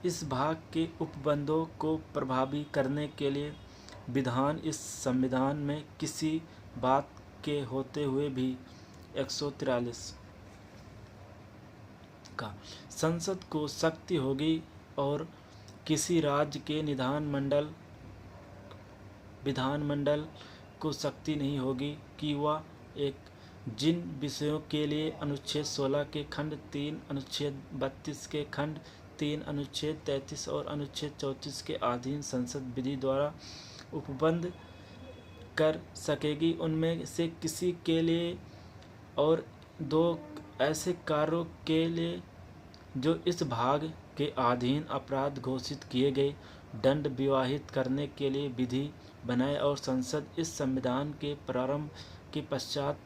इस भाग के उपबंधों को प्रभावी करने के लिए विधान इस संविधान में किसी बात के होते हुए भी 143 का संसद को शक्ति होगी और किसी राज्य के विधानमंडल को शक्ति नहीं होगी कि वह एक जिन विषयों के लिए अनुच्छेद 16 के खंड 3, अनुच्छेद 32 के खंड 3, अनुच्छेद 33 और अनुच्छेद 34 के अधीन संसद विधि द्वारा उपबंध कर सकेगी, उनमें से किसी के लिए और दो ऐसे कार्यों के लिए जो इस भाग के अधीन अपराध घोषित किए गए दंड विवाहित करने के लिए विधि बनाए, और संसद इस संविधान के प्रारंभ के पश्चात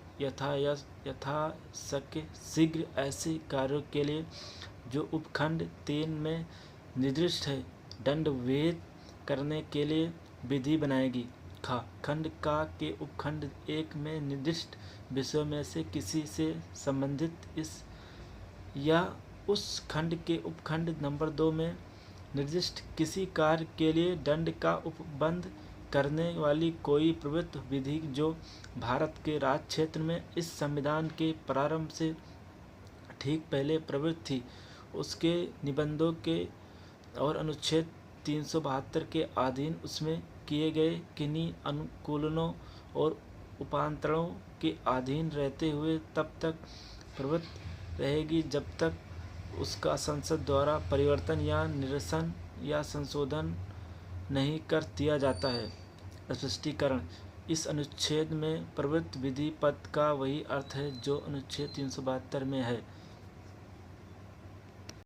यथाशक्य शीघ्र ऐसे कार्यों के लिए जो उपखंड 3 में निर्दिष्ट है दंड विहित करने के लिए विधि बनाएगी। खा खंड का के उपखंड 1 में निर्दिष्ट विषयों में से किसी से संबंधित इस या उस खंड के उपखंड नंबर 2 में निर्दिष्ट किसी कार्य के लिए दंड का उपबंध करने वाली कोई प्रवृत्त विधि जो भारत के राज्य क्षेत्र में इस संविधान के प्रारंभ से ठीक पहले प्रवृत्त थी, उसके निबंधों के और अनुच्छेद 372 के अधीन उसमें किए गए किन्हीं अनुकूलनों और उपांतरणों के अधीन रहते हुए तब तक प्रवृत्त रहेगी जब तक उसका संसद द्वारा परिवर्तन या निरसन या संशोधन नहीं कर दिया जाता है। स्पष्टीकरण: इस अनुच्छेद में प्रवृत्त विधि पद का वही अर्थ है जो अनुच्छेद 372 में है।